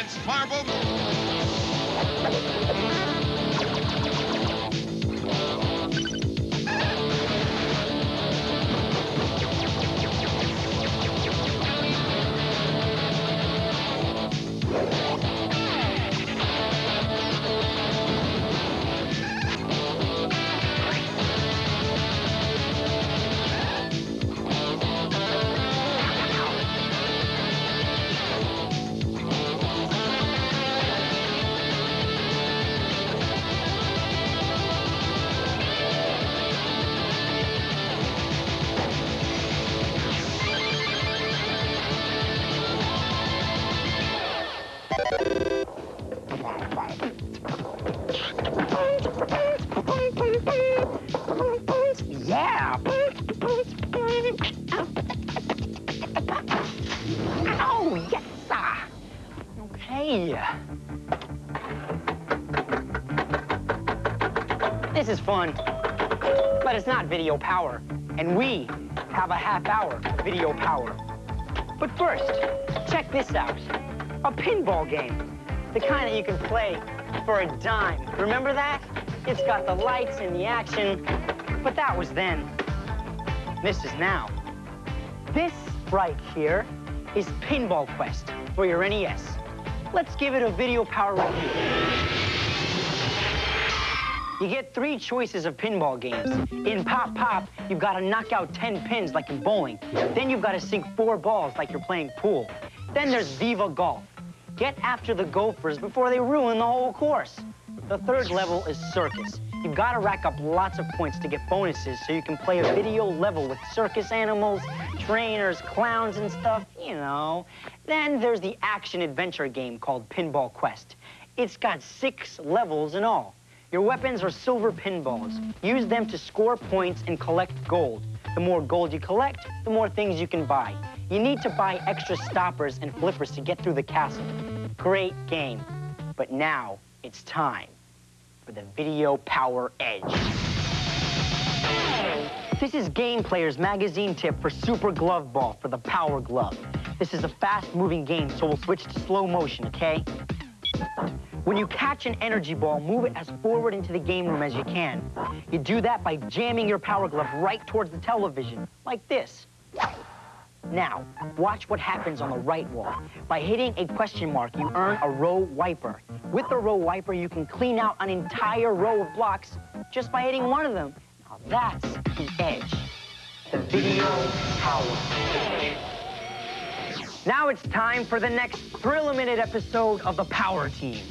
science marvel. Yeah. Oh, yes. Okay. This is fun, but it's not video power. And we have a half-hour video power. But first, check this out. A pinball game. The kind that you can play for a dime. Remember that? It's got the lights and the action, but that was then. This is now. This right here is Pinball Quest for your NES. Let's give it a video power review. You get 3 choices of pinball games. In Pop Pop, you've got to knock out 10 pins like in bowling. Then you've got to sink 4 balls like you're playing pool. Then there's Viva Golf. Get after the Gophers before they ruin the whole course. The 3rd level is Circus. You've got to rack up lots of points to get bonuses so you can play a video level with circus animals, trainers, clowns, and stuff, you know. Then there's the action-adventure game called Pinball Quest. It's got 6 levels in all. Your weapons are silver pinballs. Use them to score points and collect gold. The more gold you collect, the more things you can buy. You need to buy extra stoppers and flippers to get through the castle. Great game. But now it's time for the Video Power Edge. This is Game Player's magazine tip for Super Glove Ball for the Power Glove. This is a fast-moving game, so we'll switch to slow motion, okay? When you catch an energy ball, move it as forward into the game room as you can. You do that by jamming your Power Glove right towards the television, like this. Now, watch what happens on the right wall. By hitting a question mark, you earn a row wiper. With the row wiper, you can clean out an entire row of blocks just by hitting one of them. Now that's the edge. The Video Power Edge. Now it's time for the next thrill-a-minute episode of the Power Team.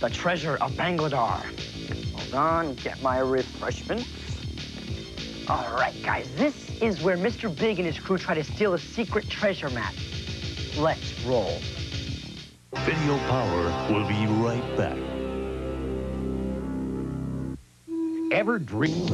The Treasure of Bangladar. Hold on, get my refreshments. All right, guys, this is where Mr. Big and his crew try to steal a secret treasure map. Let's roll. Video Power will be right back. Ever dream?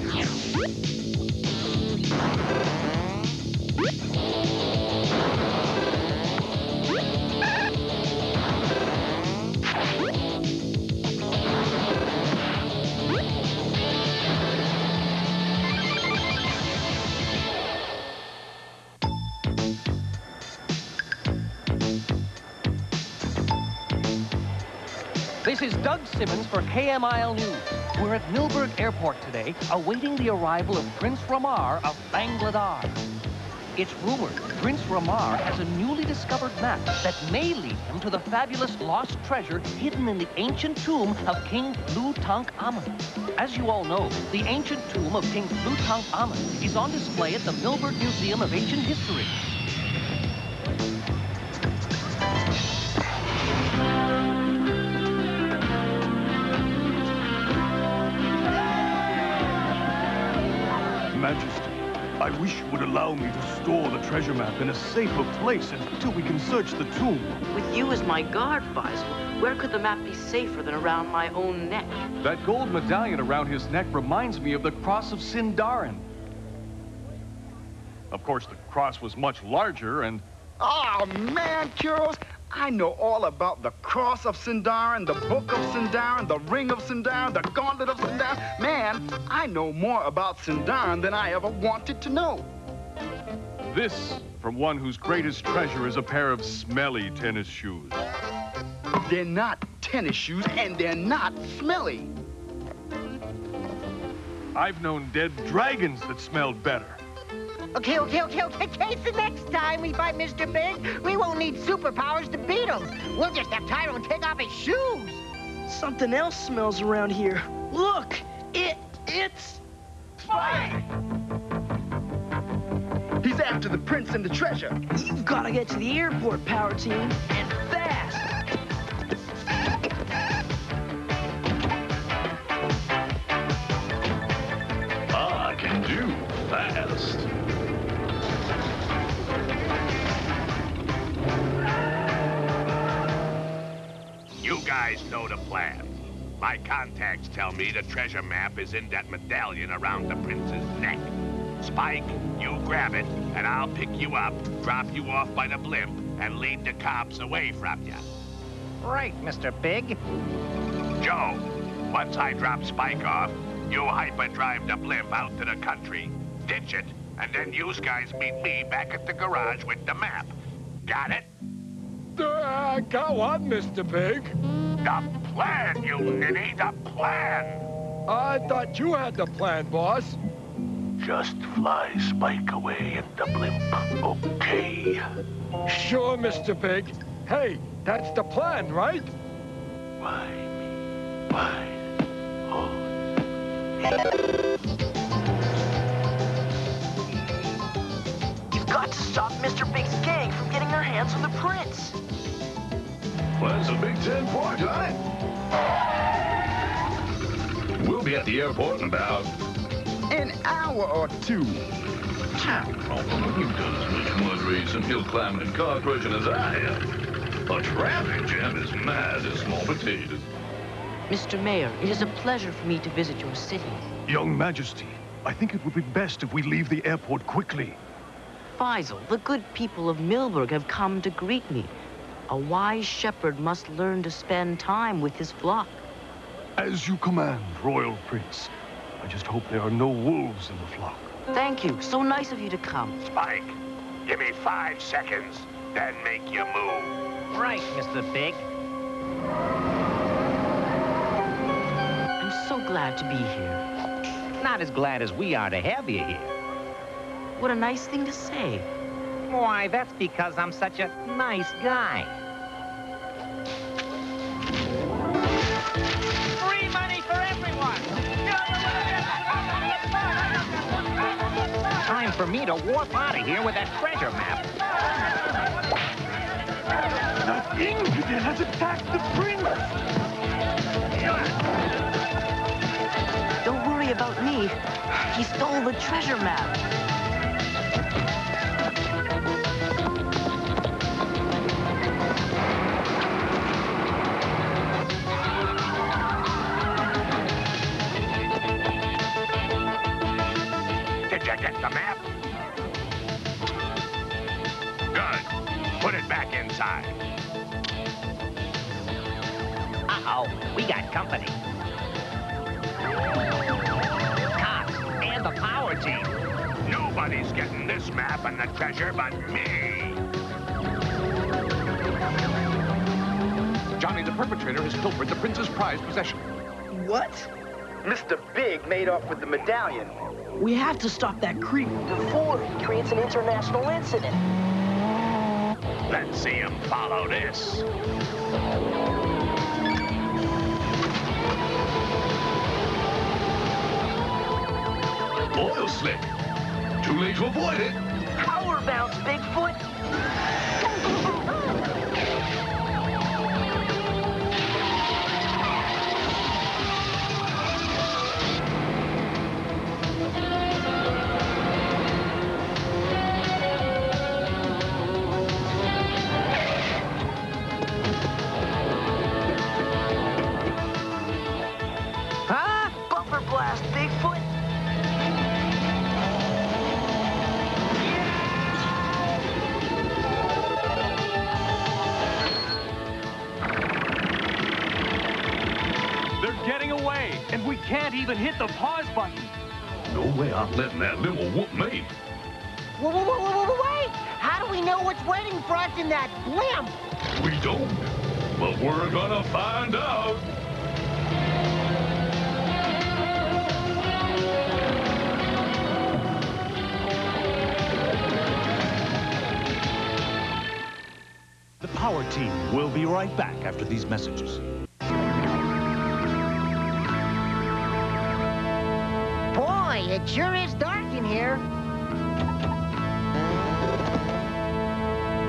This is Doug Simmons for KMIL News. We're at Milberg Airport today, awaiting the arrival of Prince Ramar of Bangladar. It's rumored Prince Ramar has a newly discovered map that may lead him to the fabulous lost treasure hidden in the ancient tomb of King Tutankhamun. As you all know, the ancient tomb of King Tutankhamun is on display at the Milberg Museum of Ancient History. Majesty, I wish you would allow me to store the treasure map in a safer place until we can search the tomb. With you as my guard, Faisal, where could the map be safer than around my own neck? That gold medallion around his neck reminds me of the cross of Sindarin. Of course, the cross was much larger and... Oh, man, Kuros, I know all about the Cross of Sindarin, the Book of Sindarin, the Ring of Sindarin, the Gauntlet of Sindarin. Man, I know more about Sindarin than I ever wanted to know. This from one whose greatest treasure is a pair of smelly tennis shoes. They're not tennis shoes, and they're not smelly. I've known dead dragons that smelled better. Okay. So next time we fight Mr. Big, we won't need superpowers to beat him. We'll just have Tyrone take off his shoes. Something else smells around here. Look, it's Spike! He's after the prince and the treasure. You've got to get to the airport, Power Team, and fast! I can do fast. You guys know the plan. My contacts tell me the treasure map is in that medallion around the prince's neck. Spike, you grab it, and I'll pick you up, drop you off by the blimp, and lead the cops away from you. Right, Mr. Big. Joe, once I drop Spike off, you hyperdrive the blimp out to the country, ditch it, and then you guys meet me back at the garage with the map. Got it? Go on, Mr. Big. The plan, you ninny, the plan! I thought you had the plan, boss. Just fly Spike away in the blimp, okay? Sure, Mr. Big. Hey, that's the plan, right? Why me? Why? Oh. You've got to stop Mr. Big's gang from getting their hands on the prince. Well, it's a Big 10 for time. We'll be at the airport in about An hour or two. Oh, you've done as much mud racing, hill climbing, and car crushing as I have. A traffic jam is mad as small potatoes. Mr. Mayor, it is a pleasure for me to visit your city. Young Majesty, I think it would be best if we leave the airport quickly. Faisal, the good people of Milburg have come to greet me. A wise shepherd must learn to spend time with his flock. As you command, Royal Prince. I just hope there are no wolves in the flock. Thank you. So nice of you to come. Spike, give me 5 seconds, then make you move. Right, Mr. Big. I'm so glad to be here. Not as glad as we are to have you here. What a nice thing to say. Why, that's because I'm such a nice guy. Free money for everyone! Time for me to warp out of here with that treasure map. The infidel has attacked the prince! Don't worry about me. He stole the treasure map. Did you get the map? Good. Put it back inside. Uh-oh, we got company. Cops and the power team. Nobody's getting this map and the treasure but me. Johnny the perpetrator has pilfered the prince's prized possession. What? Mr. Big made off with the medallion. We have to stop that creep before he creates an international incident. Let's see him follow this. Oil slick. Too late to avoid it. Power bounce, Bigfoot! Huh? Bumper blast, Bigfoot! They're getting away, and we can't even hit the pause button. No way I'm letting that limo whoop me. Wait! How do we know what's waiting for us in that blimp? We don't. But we're gonna find out. The Power Team will be right back after these messages. Boy, it sure is dark in here.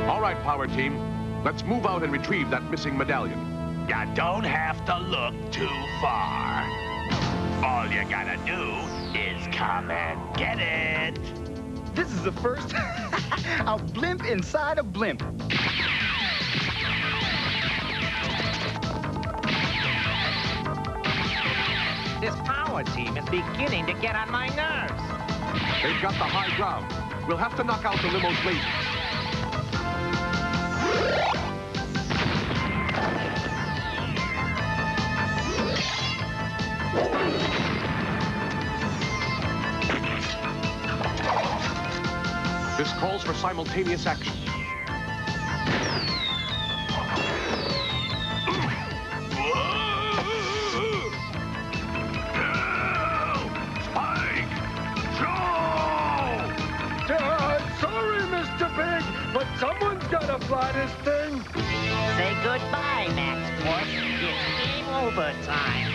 All right, Power Team. Let's move out and retrieve that missing medallion. You don't have to look too far. All you gotta do is come and get it. This is the first a blimp inside a blimp. This Power Team is beginning to get on my nerves. They've got the high ground. We'll have to knock out the limo's lasers. This calls for simultaneous action. Sorry, Mr. Big, but someone's gotta fly this thing. Say goodbye, Max Force. It's game over time.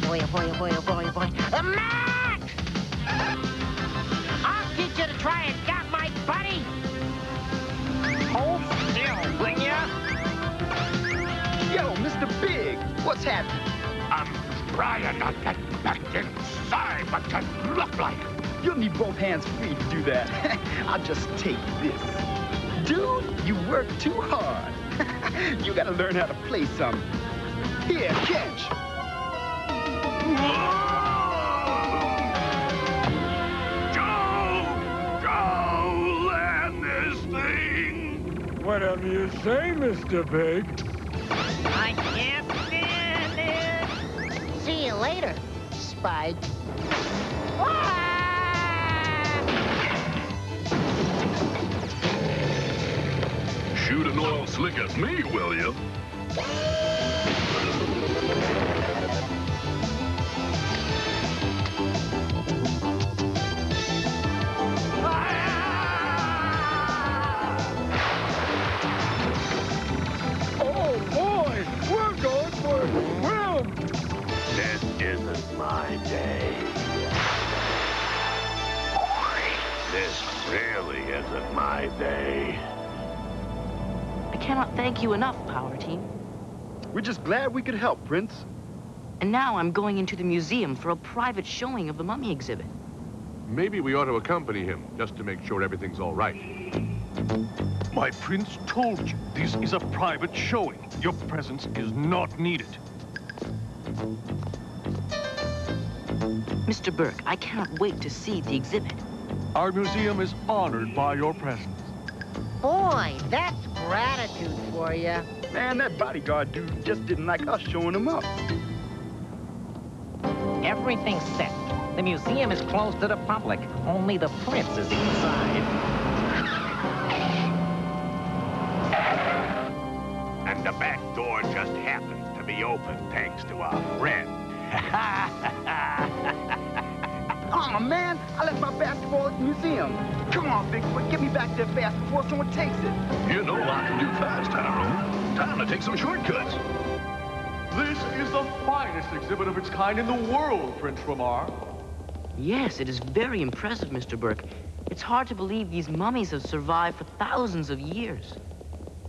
Boy, oh boy, oh boy, oh boy, oh boy. Max! I'll teach you to try and got my buddy. Hold still, will ya? Yo, Mr. Big, what's happening? I'm trying not to get back inside what you look like. You'll need both hands free to do that. I'll just take this. Dude, you work too hard. You gotta learn how to play some. Here, catch. Go land this thing. Whatever you say, Mr. Big. I can't stand it. See you later, Spike. Shoot an oil slick at me, will you? Oh, boy, we're going for a swim. This isn't my day. This really isn't my day. I cannot thank you enough, Power Team. We're just glad we could help, Prince. And now I'm going into the museum for a private showing of the mummy exhibit. Maybe we ought to accompany him, just to make sure everything's all right. My prince told you, this is a private showing. Your presence is not needed. Mr. Burke, I cannot wait to see the exhibit. Our museum is honored by your presence. Boy, that's gratitude for you. Man, that bodyguard dude just didn't like us showing him up. Everything's set. The museum is closed to the public. Only the prince is inside. And the back door just happens to be open thanks to our friend. Oh man, I left my basketball at the museum. Come on, Bigfoot, get me back there fast before someone takes it. You know I can do fast, Tyrone. Time to take some shortcuts. This is the finest exhibit of its kind in the world, Prince Ramar. Yes, it is very impressive, Mr. Burke. It's hard to believe these mummies have survived for thousands of years.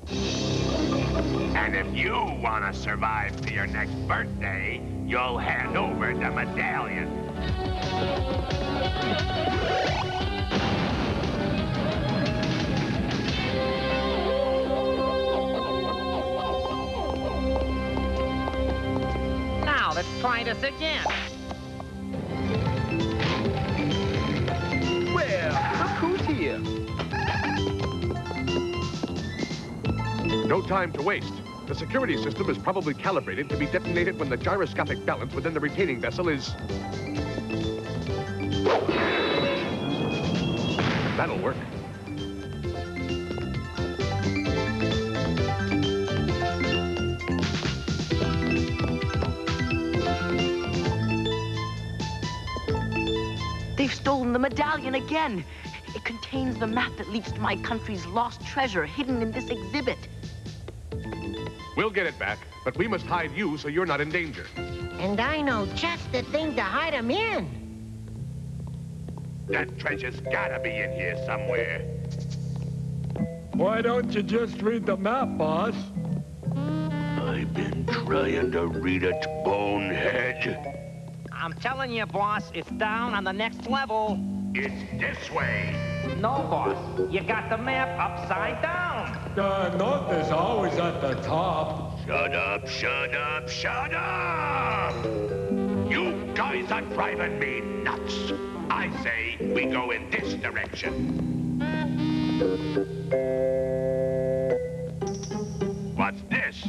And if you want to survive to your next birthday, you'll hand over the medallion. Now, let's try this again. Well, look who's here. No time to waste. The security system is probably calibrated to be detonated when the gyroscopic balance within the retaining vessel is... That'll work. They've stolen the medallion again. It contains the map that leads to my country's lost treasure hidden in this exhibit. We'll get it back, but we must hide you so you're not in danger. And I know just the thing to hide him in. That treasure's gotta be in here somewhere. Why don't you just read the map, boss? I've been trying to read it, bonehead. I'm telling you, boss, it's down on the next level. It's this way. No, boss. You got the map upside down. North is always at the top. Shut up, shut up, shut up! You guys are driving me nuts. I say we go in this direction. What's this?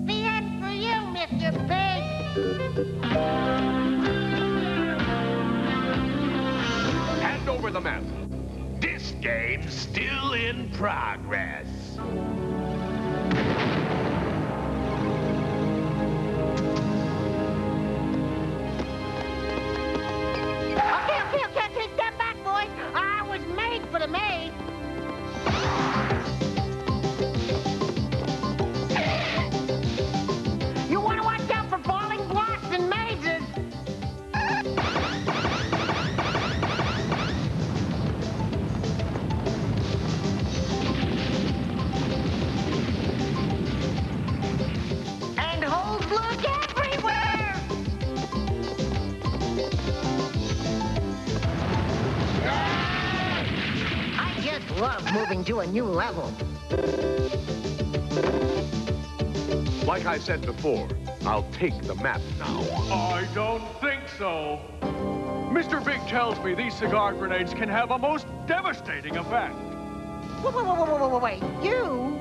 The end for you, Mr. Pig. Hand over the map. This game's still in progress. Okay, step back, boys. I was made for the maid. You want to watch out for falling blocks and mazes. And holes look everywhere. I just love moving to a new level. Like I said before, I'll take the map now. I don't think so. Mr. Big tells me these cigar grenades can have a most devastating effect. Wait, you?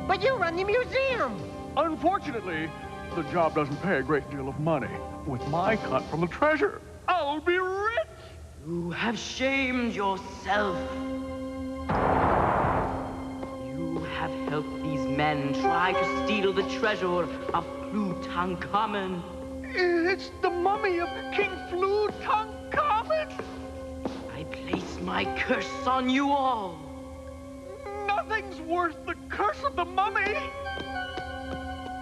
But you run the museum. Unfortunately, the job doesn't pay a great deal of money. With my cut from the treasure, I'll be rich. You have shamed yourself. You have helped these men try to steal the treasure of Tutankhamun. It's the mummy of King Tutankhamun. I place my curse on you all. Nothing's worth the curse of the mummy.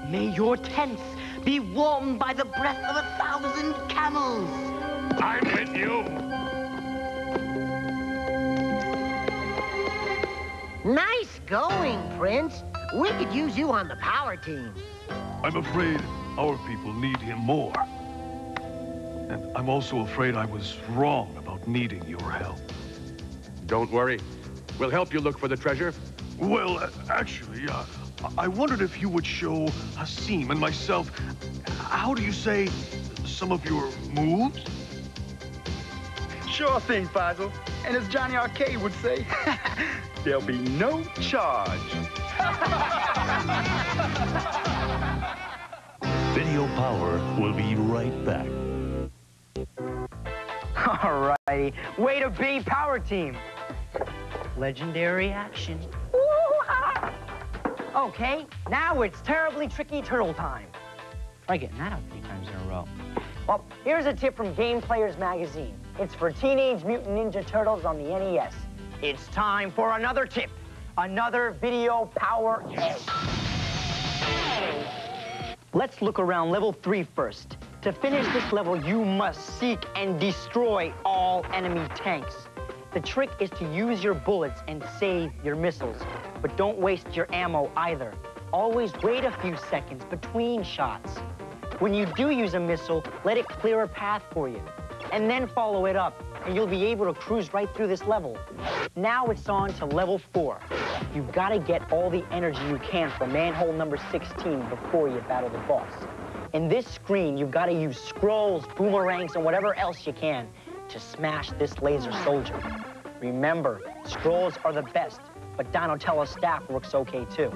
May your tents be warmed by the breath of 1,000 camels. I'm with you. Nice going, Prince. We could use you on the power team. I'm afraid our people need him more. And I'm also afraid I was wrong about needing your help. Don't worry. We'll help you look for the treasure. Well, actually, I wondered if you would show Hasim and myself, how do you say, some of your moves? Sure thing, Faisal. And as Johnny Arcade would say, there'll be no charge. Video Power will be right back. All righty. Way to be, Power Team. Legendary action. Okay, now it's terribly tricky turtle time. Try getting that out 3 times in a row. Well, here's a tip from Game Players Magazine. It's for Teenage Mutant Ninja Turtles on the NES. It's time for another tip. Another Video Power edge. Let's look around level 3 first. To finish this level, you must seek and destroy all enemy tanks. The trick is to use your bullets and save your missiles. But don't waste your ammo either. Always wait a few seconds between shots. When you do use a missile, let it clear a path for you. And then follow it up, and you'll be able to cruise right through this level. Now it's on to level 4. You've got to get all the energy you can from manhole number 16 before you battle the boss. In this screen, you've got to use scrolls, boomerangs, and whatever else you can to smash this laser soldier. Remember, scrolls are the best, but Donatello's staff works okay too.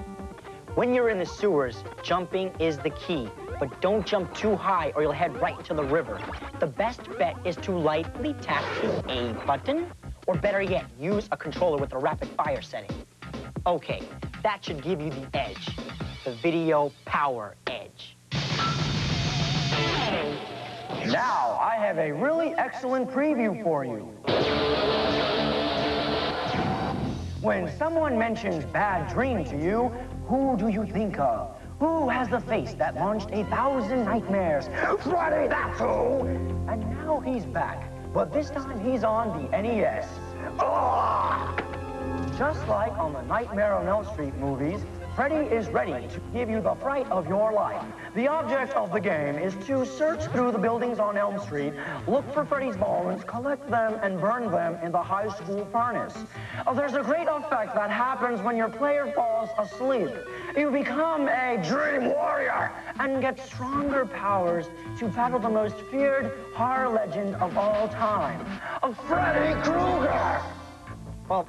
When you're in the sewers, jumping is the key. But don't jump too high or you'll head right into the river. The best bet is to lightly tap a button, or better yet, use a controller with a rapid fire setting. Okay, that should give you the edge. The video power edge. Now, I have a really excellent preview for you. When someone mentions bad dream to you, who do you think of? Who has the face that launched 1,000 nightmares? Freddy, that's who! And now he's back, but this time he's on the NES. Ugh! Just like on the Nightmare on Elm Street movies, Freddy is ready to give you the fright of your life. The object of the game is to search through the buildings on Elm Street, look for Freddy's bones, collect them, and burn them in the high school furnace. There's a great effect that happens when your player falls asleep. You become a dream warrior and get stronger powers to battle the most feared horror legend of all time, Freddy Krueger! Well,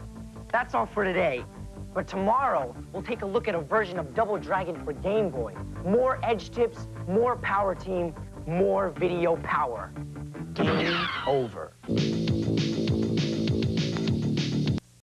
that's all for today. But tomorrow, we'll take a look at a version of Double Dragon for Game Boy. More edge tips, more power team, more video power. Game over.